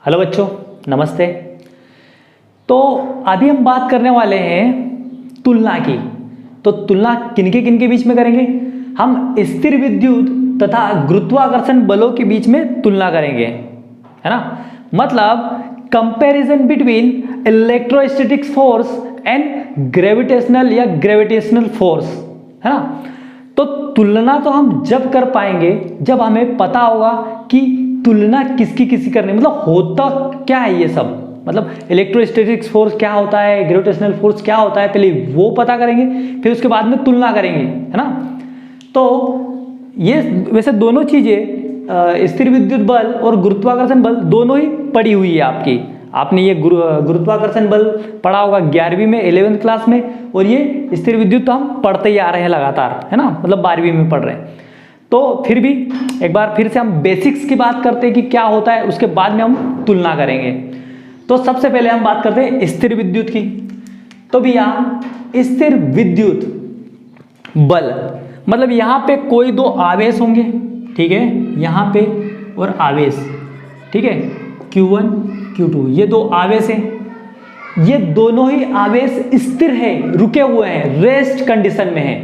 Hello बच्चों, नमस्ते। तो अभी हम बात करने वाले हैं तुलना की। तो तुलना किनके किनके बीच में करेंगे? हम स्थिर विद्युत तथा गुरुत्वाकर्षण बलों के बीच में तुलना करेंगे, है ना। मतलब comparison between electrostatics force and gravitational force, है ना। तो तुलना तो हम जब कर पाएंगे जब हमें पता होगा कि तुलना किसकी किसकी करनी, मतलब होता क्या है ये सब, मतलब इलेक्ट्रोस्टैटिक्स फोर्स क्या होता है, ग्रेविटेशनल फोर्स क्या होता है, पहले वो पता करेंगे, फिर उसके बाद में तुलना करेंगे, है ना। तो ये वैसे दोनों चीजें स्थिर विद्युत बल और गुरुत्वाकर्षण बल दोनों ही पड़ी हुई है आपकी। आपने ये गुरुत्वाकर्षण बल पढ़ा होगा 11वीं में, 11th क्लास में, और ये स्थिर विद्युत तो हम पढ़ते ही आ रहे हैं लगातार, है ना, मतलब 12वीं में पढ़ रहे हैं। तो फिर भी एक बार फिर से हम बेसिक्स की बात करते हैं कि क्या होता है, उसके बाद में हम तुलना करेंगे। तो सबसे पहले हम बात करते हैं स्थिर विद्युत की। तो भैया स्थिर विद्युत बल मतलब यहां पे कोई दो आवेश होंगे, ठीक है, यहां पे और आवेश, ठीक है, Q1 Q2 ये दो आवेश हैं। ये दोनों ही आवेश स्थिर है, रुके हुए हैं, रेस्ट कंडीशन में है,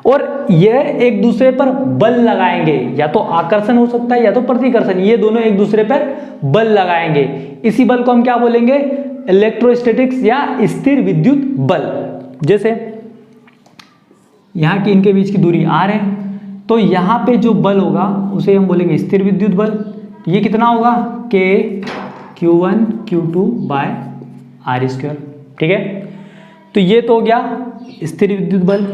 और यह एक दूसरे पर बल लगाएंगे, या तो आकर्षण हो सकता है या तो प्रतिकर्षण, ये दोनों एक दूसरे पर बल लगाएंगे। इसी बल को हम क्या बोलेंगे? इलेक्ट्रोस्टैटिक्स या स्थिर विद्युत बल। जैसे यहां की इनके बीच की दूरी r है, तो यहां पे जो बल होगा उसे हम बोलेंगे स्थिर विद्युत बल। ये कितना होगा? K Q1 Q2 bye r square, ठीक है। तो ये तो हो गया स्थिर विद्युत बल,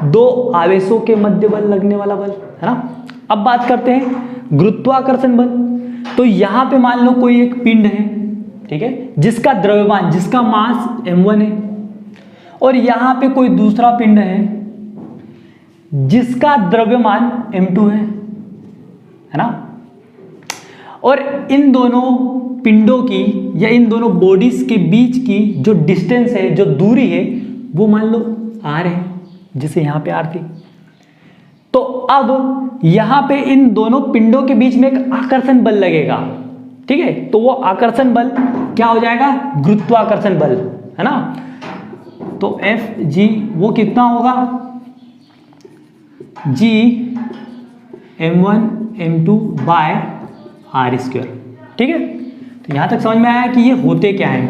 दो आवेशों के मध्य बल लगने वाला बल, है ना। अब बात करते हैं गुरुत्वाकर्षण बल। तो यहां पे मान लो कोई एक पिंड है, ठीक है, जिसका द्रव्यमान, जिसका मास m1 है, और यहां पे कोई दूसरा पिंड है जिसका द्रव्यमान m2 है ना। और इन दोनों पिंडों की या इन दोनों बॉडीज के बीच की जो डिस्टेंस है, जो दूरी है, वो मान लो r है, जिसे यहां पे r थी। तो अब यहां पे इन दोनों पिंडों के बीच में एक आकर्षण बल लगेगा, ठीक है। तो वो आकर्षण बल क्या हो जाएगा? गुरुत्वाकर्षण बल, है ना। तो Fg वो कितना होगा? G m1 m2 bye r square, ठीक है। तो यहां तक समझ में आया कि ये होते क्या है।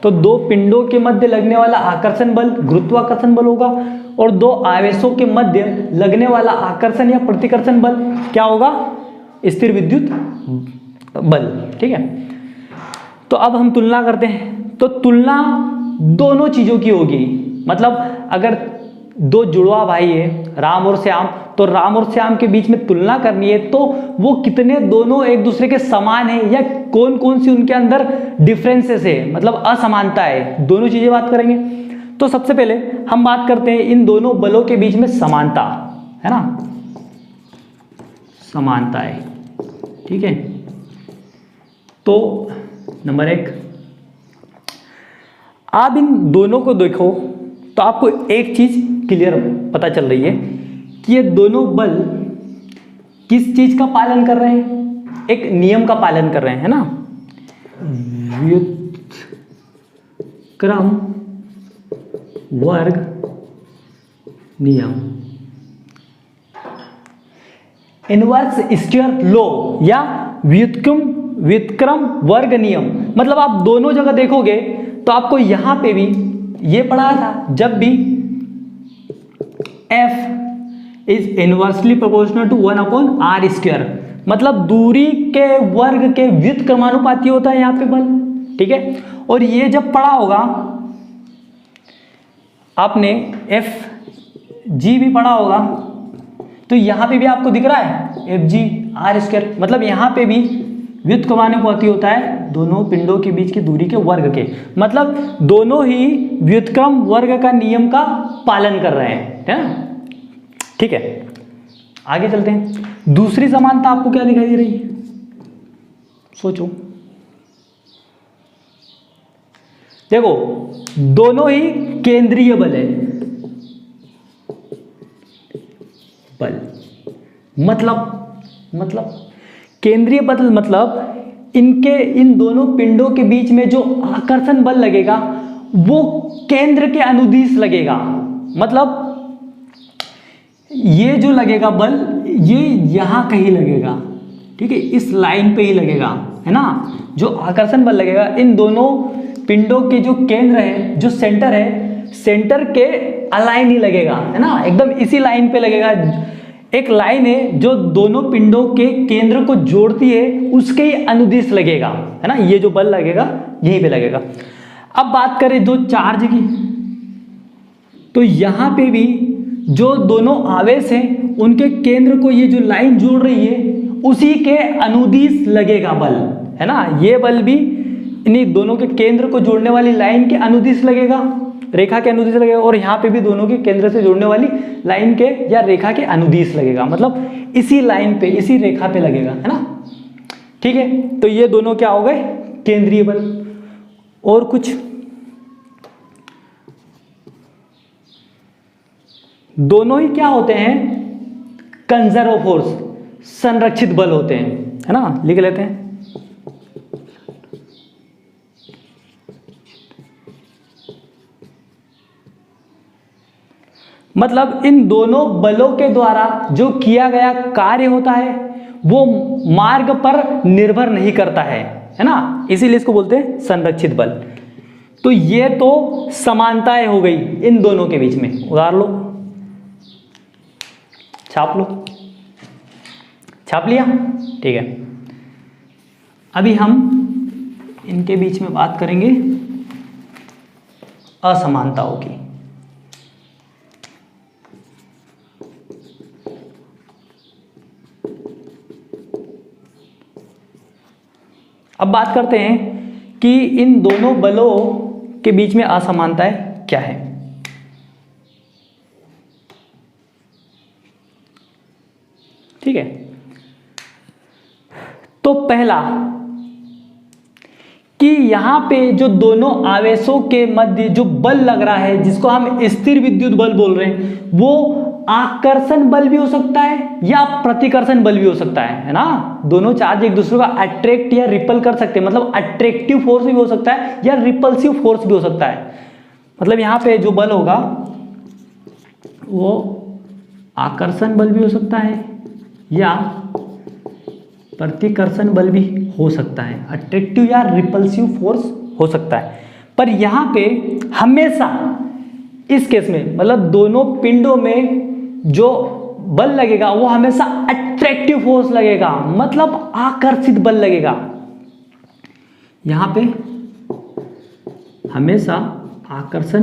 तो दो पिंडों के मध्य लगने वाला आकर्षण बल गुरुत्वाकर्षण बल होगा, और दो आवेशों के मध्य लगने वाला आकर्षण या प्रतिकर्षण बल क्या होगा? स्थिर विद्युत बल, ठीक है। तो अब हम तुलना करते हैं। तो तुलना दोनों चीजों की होगी, मतलब अगर दो जुड़वा भाई है राम और श्याम, तो राम और श्याम के बीच में तुलना करनी है, तो वो कितने दोनों एक दूसरे के समान है या कौन कौन सी उनके अंदर डिफरेंसेस है, मतलब असमानता है, दोनों चीजें बात करेंगे। तो सबसे पहले हम बात करते हैं इन दोनों बलों के बीच में समानता, है ना, समानता है, ठीक है। तो नंबर 1, आप इन दोनों को देखो तो आपको एक चीज क्लियर पता चल रही है कि ये दोनों बल किस चीज का पालन कर रहे हैं? एक नियम का पालन कर रहे हैं, है ना, व्युत्क्रम वर्ग नियम, इनवर्स स्क्वायर लॉ या व्युत्क्रम वर्ग नियम। मतलब आप दोनों जगह देखोगे तो आपको यहां पे भी ये पढ़ा था, जब भी F is inversely proportional to 1/r square, मतलब दूरी के वर्ग के व्युत्क्रमानुपाती होता है यहां पे बल, ठीक है। और ये जब पढ़ा होगा आपने, Fg भी पढ़ा होगा, तो यहां पे भी आपको दिख रहा है Fg r स्क्वायर, मतलब यहां पे भी व्युत्क्रमानुपाती होता है दोनों पिंडों के बीच की दूरी के वर्ग के, मतलब दोनों ही व्युत्क्रम वर्ग का नियम का पालन कर रहे हैं, है ना, ठीक है। आगे चलते हैं। दूसरी समानता आपको क्या दिखाई दे रही है? सोचो, देखो दोनों ही केंद्रीय बल है, बल मतलब केंद्रीय बल मतलब इन दोनों पिंडों के बीच में जो आकर्षण बल लगेगा वो केंद्र के अनुदिश लगेगा। मतलब ये जो लगेगा बल ये यहां कहीं लगेगा, ठीक है, इस लाइन पे ही लगेगा, है ना। जो आकर्षण बल लगेगा इन दोनों पिंडों के जो केंद्र है, जो सेंटर है, सेंटर के अलाइन ही लगेगा, है ना, एकदम इसी लाइन पे लगेगा। एक लाइन है जो दोनों पिंडों के केंद्र को जोड़ती है, उसके ही अनुदिश लगेगा, है ना। ये जो बल लगेगा यहीं पे लगेगा। अब बात करें दो चार्ज की, तो यहां पे भी जो दोनों आवेश हैं उनके केंद्र को ये जो लाइन जोड़ रही है उसी के अनुदिश लगेगा बल, है ना। ये बल भी इन्हीं दोनों के केंद्र को जोड़ने वाली लाइन के अनुदिश लगेगा, रेखा के अनुदिश लगेगा, और यहाँ पे भी दोनों के केंद्र से जोड़ने वाली लाइन के या रेखा के अनुदिश लगेगा। मतलब इसी लाइन पे, इसी रेखा पे लगेगा, है ना। ठीक है, तो ये दोनों क्या हो गए, केंद्रीय बल। और कुछ दोनों ही क्या होते हैं, कंजर्व फोर्स, संरक्षित बल होते हैं, है ना। लिख लेते हैं। मतलब इन दोनों बलों के द्वारा जो किया गया कार्य होता है वो मार्ग पर निर्भर नहीं करता है ना, इसीलिए इसको बोलते हैं संरक्षित बल। तो ये तो समानताएं हो गई इन दोनों के बीच में। उधार लो, छाप लो, छाप लिया, ठीक है। अभी हम इनके बीच में बात करेंगे असमानताओं की। अब बात करते हैं कि इन दोनों बलों के बीच में असमानताएं क्या है। ठीक है, तो पहला कि यहां पे जो दोनों आवेशों के मध्य जो बल लग रहा है जिसको हम स्थिर विद्युत बल बोल रहे हैं, वो आकर्षण बल भी हो सकता है या प्रतिकर्षण बल भी हो सकता है ना। दोनों चार्ज एक दूसरे को अट्रैक्ट या रिपल कर सकते हैं, मतलब अट्रैक्टिव फोर्स भी हो सकता है या रिपल्सिव फोर्स भी हो सकता है। मतलब यहां पे जो बल होगा वो आकर्षण बल भी हो सकता है या प्रतिकर्षण बल भी हो सकता है, अट्रैक्टिव या रिपल्सिव फोर्स हो सकता है। पर यहां पे हमेशा इस केस में, मतलब दोनों पिंडों में जो बल लगेगा वो हमेशा अट्रैक्टिव फोर्स लगेगा, मतलब आकर्षित बल लगेगा। यहां पे हमेशा आकर्षण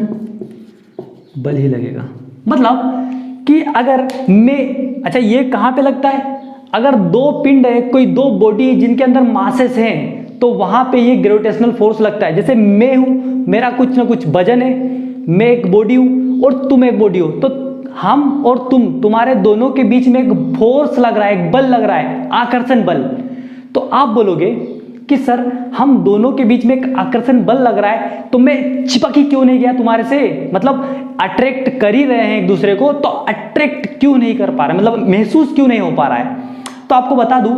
बल ही लगेगा। मतलब कि अगर मैं, अच्छा ये कहां पे लगता है, अगर दो पिंड है, कोई दो बॉडी जिनके अंदर मासेस हैं, तो वहां पे ये ग्रेविटेशनल फोर्स लगता है। जैसे मैं हूं, मेरा कुछ ना कुछ वजन है, मैं एक बॉडी हूं और तुम एक बॉडी हो, तो हम और तुम्हारे दोनों के बीच में एक फोर्स लग रहा है, एक बल लग रहा है, आकर्षण बल। तो आप बोलोगे कि सर हम दोनों के बीच में एक आकर्षण बल लग रहा है, तो मैं चिपक ही क्यों नहीं गया तुम्हारे से, मतलब अट्रैक्ट कर ही रहे हैं एक दूसरे को, तो अट्रैक्ट क्यों नहीं कर पा रहे, मतलब महसूस क्यों नहीं हो पा रहा है। तो आपको बता दूं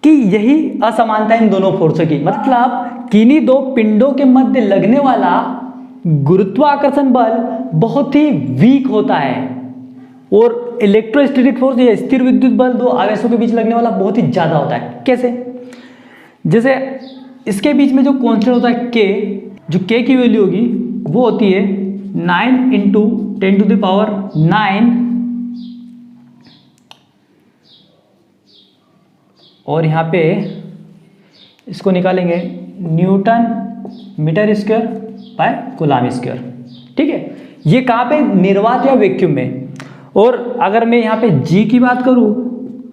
कि यही असमानता इन दोनों फोर्सों की, मतलब किन्हीं दो पिंडों के मध्य लगने वाला गुरुत्वाकर्षण बल बहुत ही वीक होता है और इलेक्ट्रोस्टैटिक फोर्स या स्थिर विद्युत बल दो आवेशों के बीच लगने वाला बहुत ही ज्यादा होता है। कैसे, जैसे इसके बीच में जो कांस्टेंट होता है k, जो k की वैल्यू होगी वो होती है 9 इंटू 10⁹, और यहाँ पे इसको निकालेंगे Newton metre square by coulomb square. ठीक है, ये कहाँ पे, निर्वात या वैक्यूम में। और अगर मैं यहाँ पे g की बात करूँ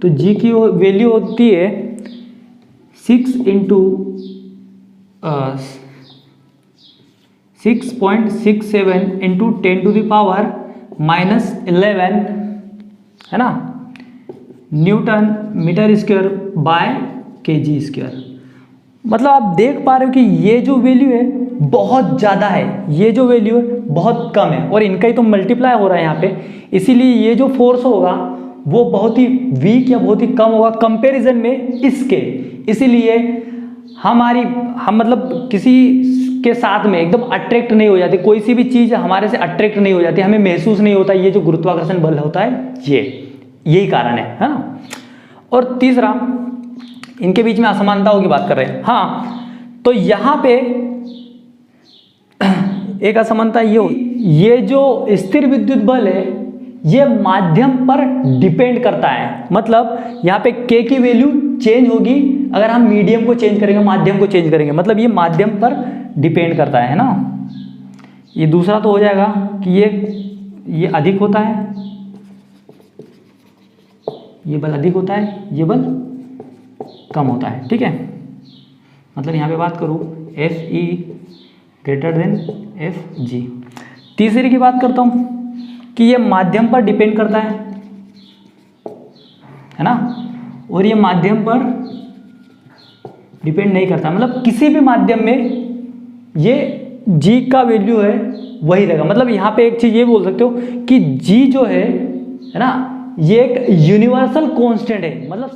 तो g की वैल्यू होती है 6 इंटू 6.67 इंटू 10⁻⁻11, है ना, Newton metre square by KG square. मतलब आप देख पा रहे हो कि ये जो वैल्यू है बहुत ज़्यादा है, ये जो वैल्यू है बहुत कम है, और इनका ही तो मल्टीप्लाई हो रहा है यहाँ पे, इसीलिए ये जो फोर्स होगा वो बहुत ही वीक या बहुत ही कम होगा कंपैरिजन में इसके। इसीलिए हम मतलब किसी के साथ में एकदम अट्रैक्ट नहीं हो जाते, कोई सी भी चीज़ हमारे से अट्रैक्ट नहीं हो जाती, हमें महसूस नहीं होता, ये जो गुरुत्वाकर्षण बल होता है यही कारण है ना। और तीसरा, इनके बीच में असमानताओं की बात कर रहे हैं। हाँ, तो यहाँ पे एक असमानता ये जो स्थिर विद्युत बल है ये माध्यम पर डिपेंड करता है, मतलब यहाँ पे K की वैल्यू चेंज होगी अगर हम मीडियम को चेंज करेंगे, माध्यम को चेंज करेंगे, मतलब ये माध्यम पर डिपेंड करता है ना। ये दूसरा तो हो जाएगा कि ये अधिक होता है, ये बल अधिक होता है, ये बल कम होता है, ठीक है। मतलब यहाँ पे बात करूँ FE ग्रेटर देन FG। तीसरी की बात करता हूँ कि ये माध्यम पर डिपेंड करता है ना, और ये माध्यम पर डिपेंड नहीं करता, मतलब किसी भी माध्यम में ये G का वैल्यू है वही रहेगा। मतलब यहाँ पे एक चीज़ ये बोल सकते हो कि G जो है ना, ये एक यूनिवर्सल कांस्टेंट है, मतलब